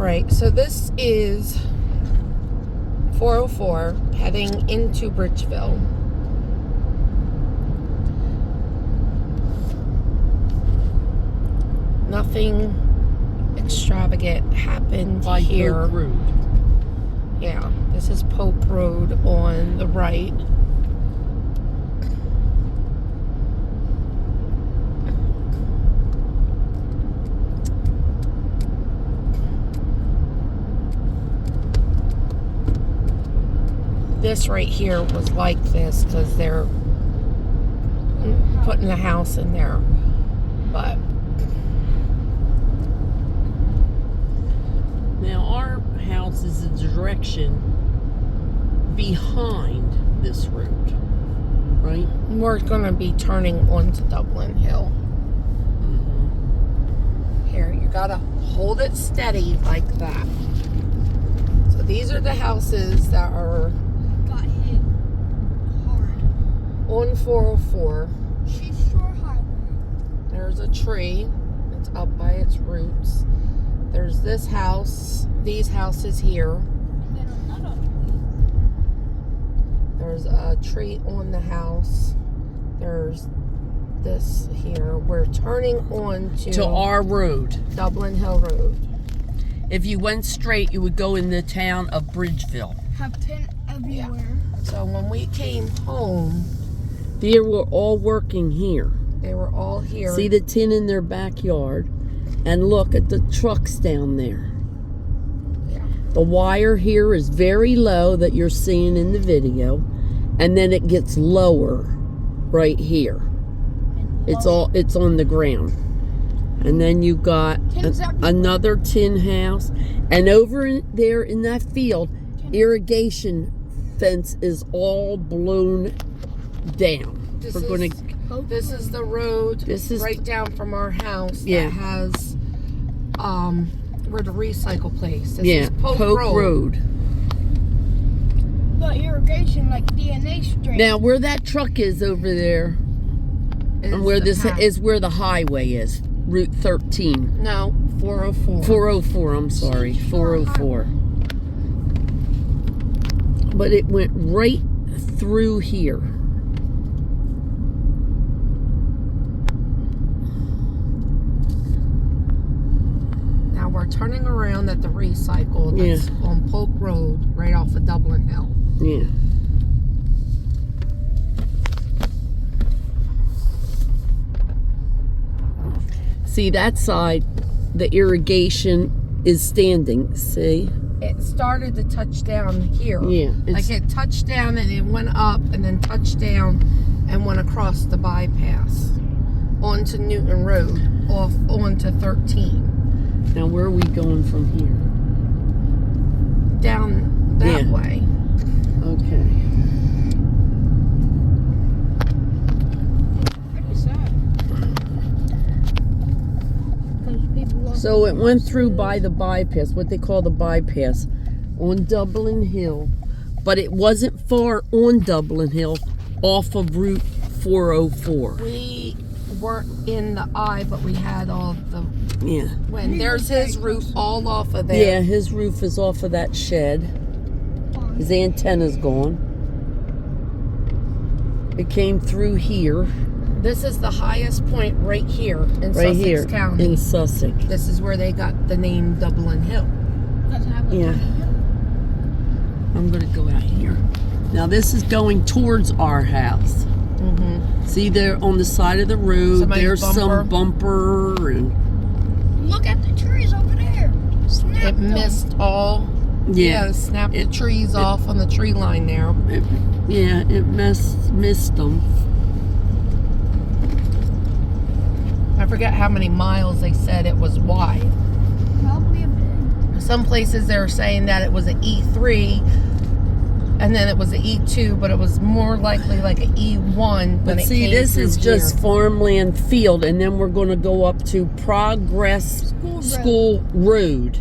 right, so this is 404 heading into Bridgeville. Nothing extravagant happened by here. Pope Road. Yeah, this is Pope Road on the right. This right here was like this because they're putting a house in there. But now our house is in the direction behind this road, right? we're going to be turning onto Dublin Hill. Here, you got to hold it steady like that. So these are the houses that are got hit hard. on 404. She's Shore Highway. There's a tree. It's up by its roots. There's this house, these houses here. And then another There's a tree on the house. There's this here. We're turning on To our road. Dublin Hill Road. If you went straight, you would go in the town of Bridgeville. have tin everywhere. So when we came home, They were all working here. they were all here. See the tin in their backyard, and look at the trucks down there. Yeah. The wire here is very low that you're seeing in the video, and then it gets lower right here. It's on the ground. And then you got another tin house, and over there in that field, irrigation fence is all blown down. This is the road. This is right down from our house. Yeah. That has where the recycle place. This yeah, is Pope Road. The irrigation, like DNA strain. Now where that truck is over there, and where this is where the highway is, Route 13. No, 404. 404, I'm sorry, 404. But it went right through here. Now we're turning around at the recycle that's on Polk Road, right off of Dublin Hill. Yeah. See that side, the irrigation is standing, see? It started to touch down here. Yeah. Like it touched down and it went up and then touched down and went across the bypass onto Newton Road, off onto 13. Now where are we going from here? Down that way. Okay. What is that? So it went through by the bypass, what they call the bypass, on Dublin Hill. But it wasn't far on Dublin Hill, off of Route 404. We weren't in the eye, but we had all the... Yeah. When there's his roof all off of there. Yeah, his roof is off of that shed. His antenna's gone. It came through here. This is the highest point right here in Sussex County. In Sussex. This is where they got the name Dublin Hill. Yeah. I'm going to go out here. Now this is going towards our house. Mm-hmm. See there on the side of the road, there's some bumper and... Look at the trees over there. It missed all... Yeah, snapped the trees off on the tree line there. It missed them. I forget how many miles they said it was wide. Probably a bit. Some places they're saying that it was an E3 and then it was an E2, but it was more likely like an E1. But see, this is just farmland field, and then we're going to go up to Progress School Road.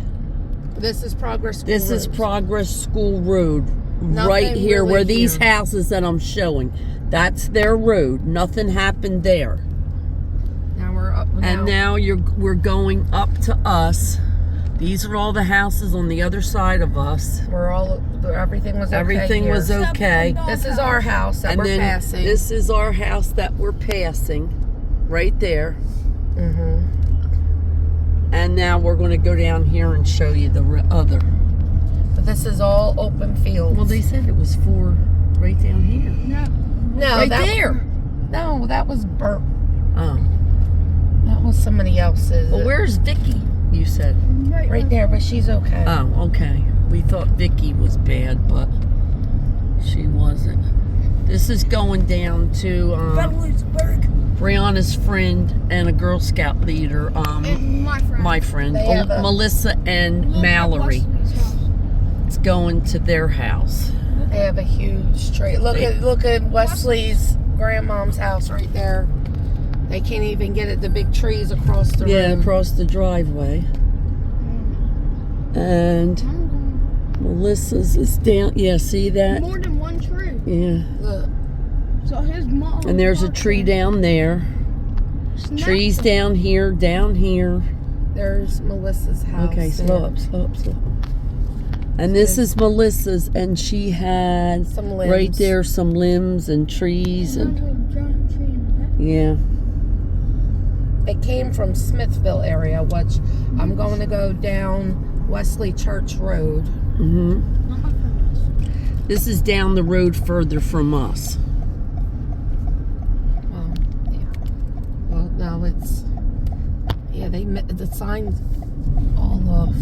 This is Progress School This Road. is Progress School Road. Nothing right here, really where these here. houses that I'm showing. That's their road. Nothing happened there. Now we're up. And now we're going up to us. These are all the houses on the other side of us. Everything was okay. Everything here. was okay. This is our house that And we're then passing. this is our house that we're passing, right there. Mm-hmm. And now we're going to go down here and show you the other. But this is all open fields. Well, they said it was 4 right down here. No, Right there. No, that was burnt. Oh. That was somebody else's. Well, where's Vicky? You said. Right there, but she's okay. Oh, okay. We thought Vicky was bad, but she wasn't. This is going down to Brianna's friend and a Girl Scout leader. And my friend, They have a- Melissa and Mallory. It's going to their house. They have a huge tree. Look at Wesley's grandmom's house right there. They can't even get at the big trees across the road. Across the driveway. And Melissa's is down. Yeah, see that? More than one tree. Yeah. Look. So his mom. And there's a tree down there. Trees down here, down here. There's Melissa's house. Okay, slow up. And this is Melissa's, and she had Some limbs. right there some limbs and trees and Giant tree in the yeah. It came from Smithville area, which I'm going to go down Wesley Church Road. Mhm. back. Not my friends. This is down the road further from us. Well, yeah. Well, no, it's the signs all off.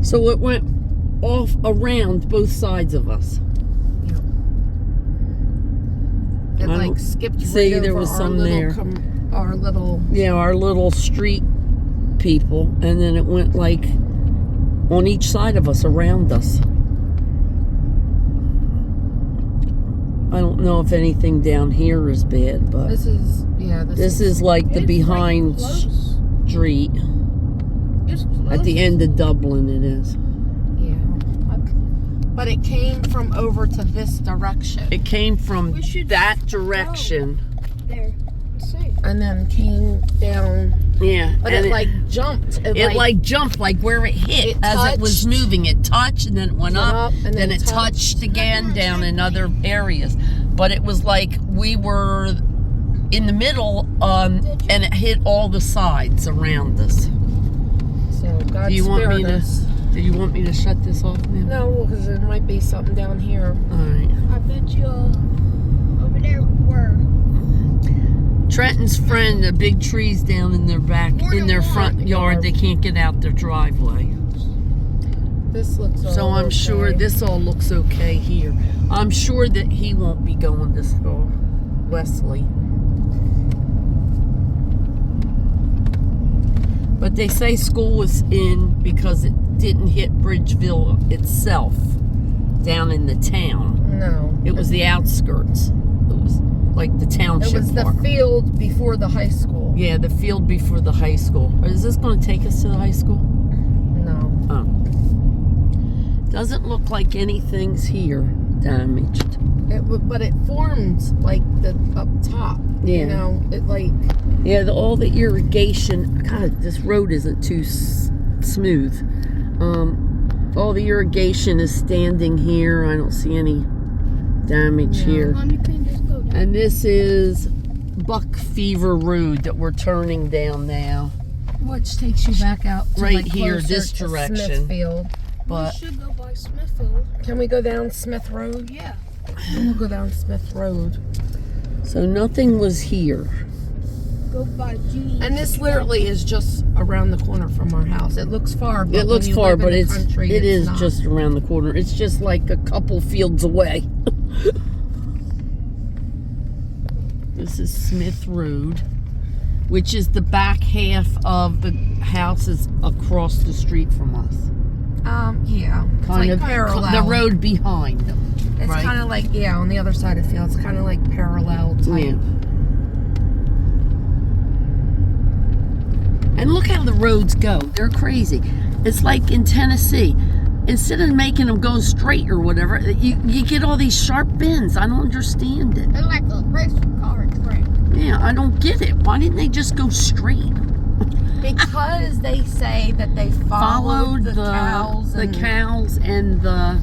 So it went off around both sides of us. It I like don't skipped see right there over was our some little there. Our little. Yeah, our little street people, and then it went like on each side of us, around us. I don't know if anything down here is bad, but This is this is like the It's behind right close. street It's close. at the end of Dublin. It is. Yeah. But it came from over to this direction. It came from We should that direction. There. Let's see. And then came down. Yeah, But and it like jumped. it like jumped like where it hit It as it was touched, moving. It touched and then it went up, and then it touched again down in other areas. But it was like we were in the middle, and it hit all the sides around us. So God Do you want me spared to? us. Do you want me to shut this off now? No, because there might be something down here. All right. I bet you over there were. Trenton's friend, the big trees down in their in their front yard. They can't get out their driveway. This looks. So all I'm sure okay. this all looks okay here. I'm sure that he won't be going to school, Wesley. But they say school was in because it didn't hit Bridgeville itself, down in the town. No. It was the outskirts. It was like the township It was the part. field before the high school. Yeah, the field before the high school. Is this going to take us to the high school? No. Oh. Doesn't look like anything's here damaged. But it formed like the up top. Yeah. You know, it like. Yeah, all the irrigation. God, this road isn't too smooth. All the irrigation is standing here. I don't see any damage here. Mom, you can just go down. And this is Buck Fever Road that we're turning down now. Which takes you back out to Right like here, closer this to direction. Smithfield. But We should go by Smithfield. Can we go down Smith Road? Yeah. We'll go down Smith Road. so nothing was here. Go by G. And this literally is just around the corner from our house. It looks far, but It looks when you far, live in but the it country, is not. just around the corner. It's just like a couple fields away. This is Smith Road, which is the back half of the houses across the street from us. Yeah. It's Kind like of parallel. the road behind them. It's right? kind of like, yeah, on the other side of the field. It's kind of like parallel type. Yeah. And look how the roads go. They're crazy. It's like in Tennessee. Instead of making them go straight or whatever, you get all these sharp bends. I don't understand it. It's like a race car track. Yeah, I don't get it. Why didn't they just go straight? Because they say that they followed the cows and the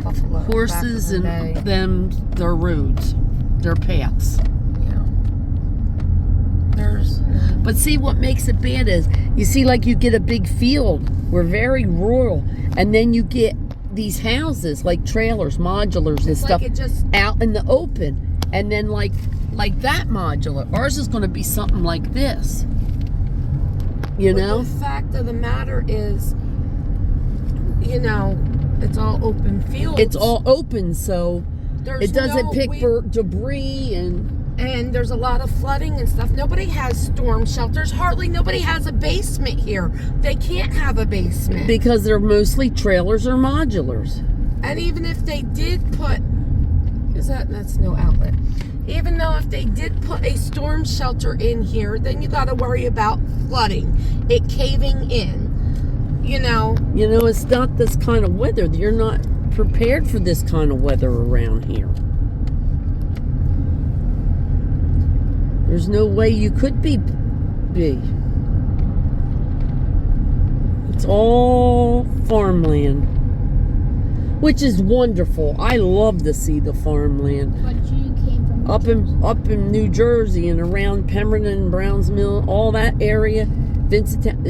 buffalo horses back in and the day. their roads, their paths. Yeah. There's. But see, what makes it bad is, you see, like you get a big field. We're very rural, and then you get these houses like trailers, modulars, and stuff like it just out in the open, and then like that modular. Ours is going to be something like this. You know. The fact of the matter is, it's all open fields. It's all open, so it doesn't pick for debris and there's a lot of flooding and stuff. Nobody has storm shelters. Hardly nobody has a basement here. They can't have a basement. Because they're mostly trailers or modulars. And even if they did put, that's no outlet. Even though if they did put a storm shelter in here, then you got to worry about flooding, it caving in, it's not this kind of weather. You're not prepared for this kind of weather around here. There's no way you could be. It's all farmland, which is wonderful. I love to see the farmland. But you came from Up in New Jersey and around Pemberton, Browns Mill, all that area, Vincenttown.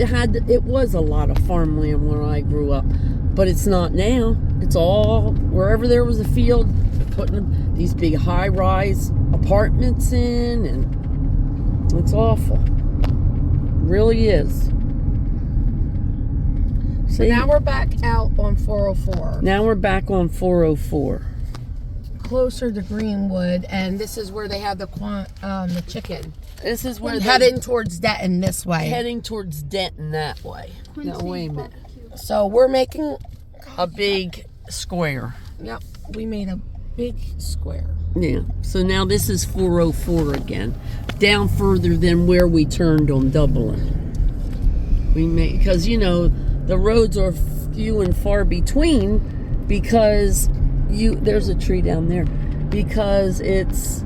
It was a lot of farmland when I grew up, but it's not now. It's all wherever there was a field, putting these big high-rise apartments in, and it's awful. It really is. So now we're back out on 404. Now we're back on 404. Closer to Greenwood, and this is where they have the chicken. This is where heading towards Denton this way. Heading towards Denton that way. Now wait a minute. So we're making a big square. Yep, we made a big square. Yeah. So now this is 404 again, down further than where we turned on Dublin. Because the roads are few and far between, because there's a tree down there, because it's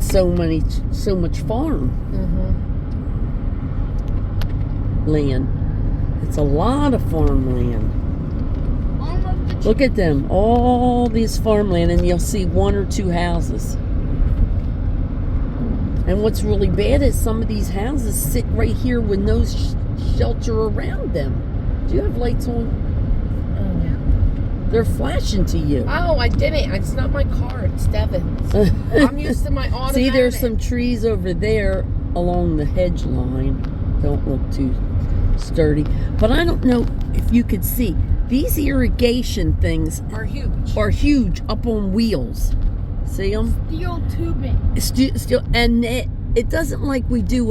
so much farm land. It's a lot of farmland. Look at them, all these farmland, and you'll see one or two houses. And what's really bad is some of these houses sit right here with no shelter around them. Do you have lights on? They're flashing to you. Oh, I didn't. It's not my car. It's Devin's. I'm used to my automatic. See, there's some trees over there along the hedge line. Don't look too sturdy. But I don't know if you could see. These irrigation things are huge. Up on wheels. See them? Steel tubing. Still, and it doesn't like we do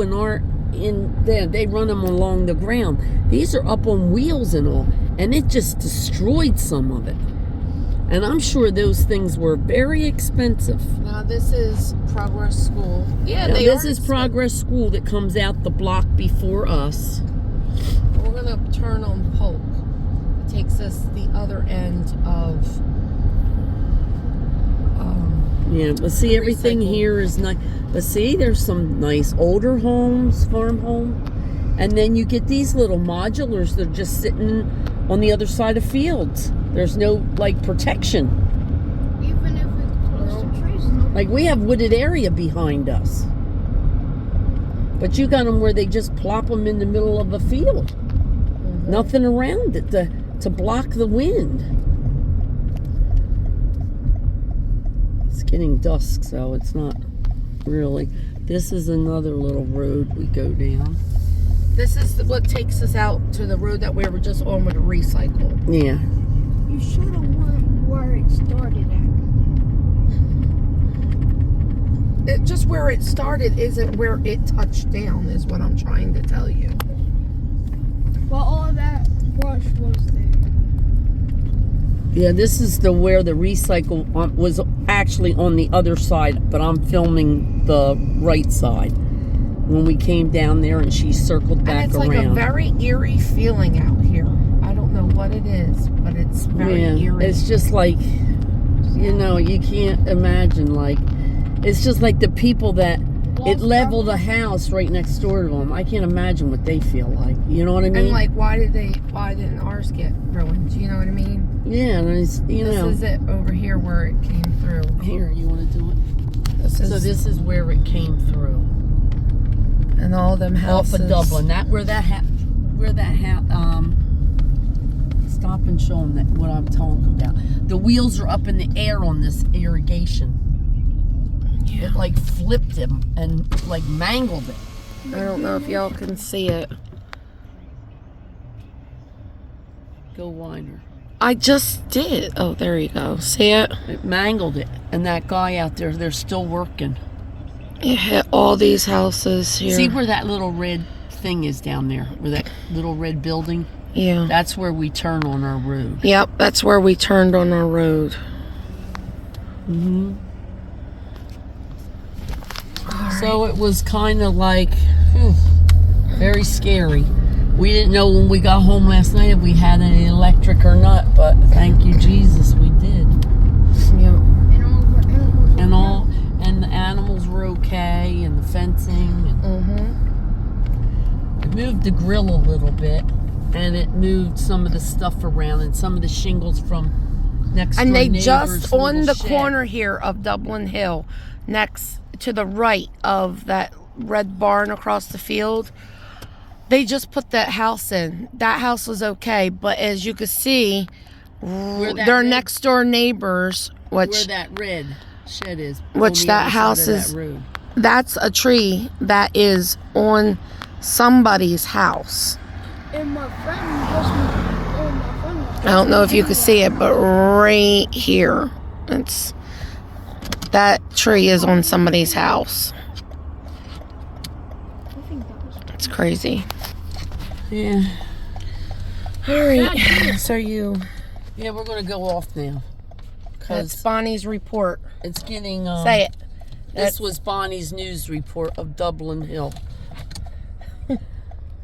they run them along the ground. These are up on wheels and all, and it just destroyed some of it. And I'm sure those things were very expensive. Now this is Progress School. Yeah, this is Progress School that comes out the block before us. We're gonna turn on Polk. It takes us the other end of. Yeah, but see, everything here is nice. But see, there's some nice older homes, farm home. And then you get these little modulars that are just sitting on the other side of fields. There's no, protection. Even if it's close to trees. Like, we have wooded area behind us. But you got them where they just plop them in the middle of a field. Nothing around it to block the wind. It's getting dusk, so it's not really. This is another little road we go down. This is what takes us out to the road that we were just on with the recycle. Yeah. You should have went where it started at. Just where it started isn't where it touched down, is what I'm trying to tell you. Well, all that brush was there. Yeah, this is where the recycle was actually on the other side, but I'm filming the right side. When we came down there and she circled back around. And it's like a very eerie feeling out here. I don't know what it is, but it's very eerie. It's just like, you can't imagine, It's just like the people that it leveled a house right next door to them. I can't imagine what they feel like. You know what I mean? And like, why didn't ours get ruined? You know what I mean? Yeah, and it's, This is it over here where it came through. Here, you want to do it? So this is where it came through. And all them houses. Off of Dublin. Stop and show them what I'm talking about. The wheels are up in the air on this irrigation. Yeah. It like flipped him and like mangled it. I don't know if y'all can see it. Go whiner. I just did. Oh, there you go. See it? It mangled it. And that guy out there, they're still working. It hit all these houses here. See where that little red thing is down there? Where that little red building? Yeah. That's where we turn on our road. Yep, that's where we turned on our road. Mm-hmm. So it was kind of like, very scary. We didn't know when we got home last night if we had any electric or not, but thank you, Jesus, we did. Yep. And the animals were okay, and the fencing. It moved the grill a little bit, and it moved some of the stuff around, and some of the shingles from next door And they neighbors' just on little the shed. corner here of Dublin Hill, next to the right of that red barn across the field, they just put that house in. That house was okay, but as you can see, their next door neighbors, Where which that red shed is. Which on the that other house side of is- that road. that's a tree that is on somebody's house. And my friend just I don't know if you can see it, but right here, that tree is on somebody's house. It's crazy. Yeah. All right, so Yeah, we're going to go off now. that's Because Bonnie's report. it's getting... Say it. This was Bonnie's news report of Dublin Hill.